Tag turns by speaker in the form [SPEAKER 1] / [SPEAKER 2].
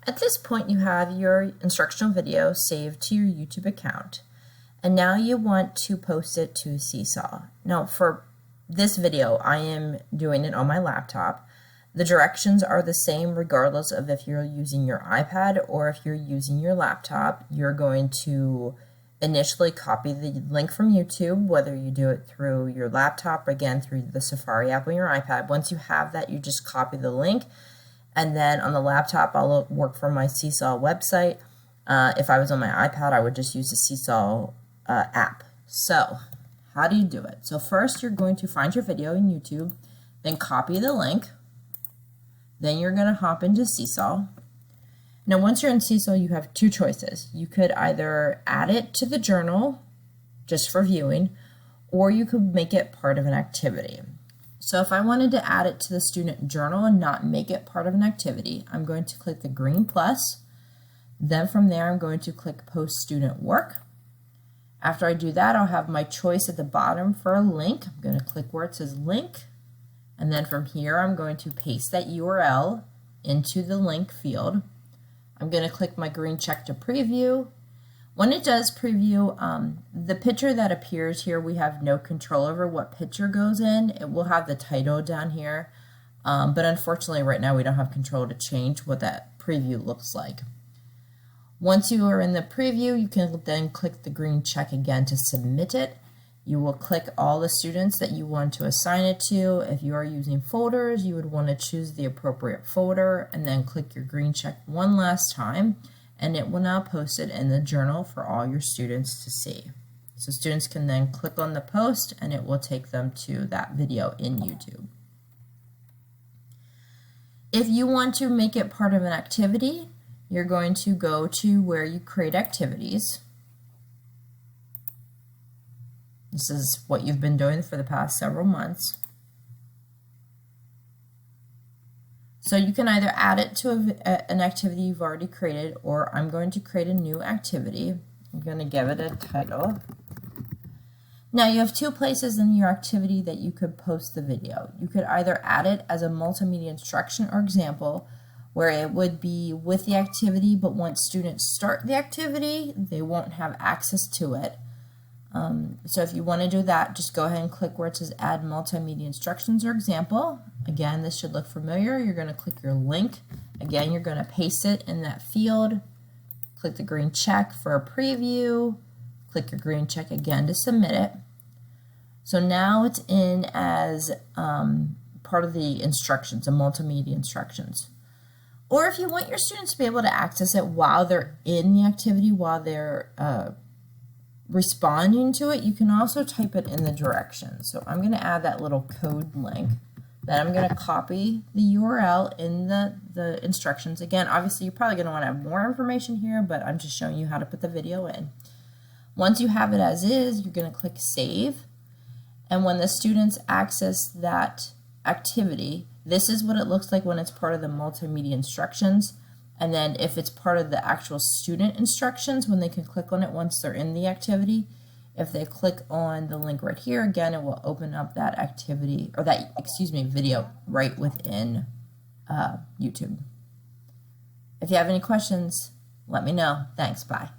[SPEAKER 1] At this point, you have your instructional video saved to your YouTube account, and now you want to post it to Seesaw. Now, for this video, I am doing it on my laptop. The directions are the same regardless of if you're using your iPad or if you're using your laptop. You're going to initially copy the link from YouTube, whether you do it through your laptop, or again through the Safari app on your iPad. Once you have that, you just copy the link, and then on the laptop, I'll work from my Seesaw website. If I was on my iPad, I would just use the Seesaw app. So how do you do it? So first, you're going to find your video in YouTube, then copy the link. Then you're going to hop into Seesaw. Now, once you're in Seesaw, you have two choices. You could either add it to the journal just for viewing, or you could make it part of an activity. So if I wanted to add it to the student journal and not make it part of an activity, I'm going to click the green plus. Then from there, I'm going to click Post Student Work. After I do that, I'll have my choice at the bottom for a link. I'm going to click where it says link. And then from here, I'm going to paste that URL into the link field. I'm going to click my green check to preview. When it does preview, the picture that appears here, we have no control over what picture goes in. It will have the title down here, but unfortunately right now we don't have control to change what that preview looks like. Once you are in the preview, you can then click the green check again to submit it. You will click all the students that you want to assign it to. If you are using folders, you would want to choose the appropriate folder and then click your green check one last time, and it will now post it in the journal for all your students to see. So students can then click on the post and it will take them to that video in YouTube. If you want to make it part of an activity, you're going to go to where you create activities. This is what you've been doing for the past several months. So you can either add it to an activity you've already created, or I'm going to create a new activity. I'm going to give it a title. Now you have two places in your activity that you could post the video. You could either add it as a multimedia instruction or example, where it would be with the activity, but once students start the activity, they won't have access to it. So if you want to do that, just go ahead and click where it says add multimedia instructions or example. Again, this should look familiar. You're going to click your link. Again, you're going to paste it in that field. Click the green check for a preview. Click your green check again to submit it. So now it's in as part of the instructions, the multimedia instructions. Or if you want your students to be able to access it while they're in the activity, while they're responding to it, you can also type it in the directions. So I'm going to add that little code link. Then I'm going to copy the URL in the instructions. Again, obviously you're probably going to want to have more information here, but I'm just showing you how to put the video in. Once you have it as is, you're going to click Save. And when the students access that activity, this is what it looks like when it's part of the multimedia instructions. And then if it's part of the actual student instructions, when they can click on it once they're in the activity, if they click on the link right here, again, it will open up that activity, or that, video right within YouTube. If you have any questions, let me know. Thanks, bye.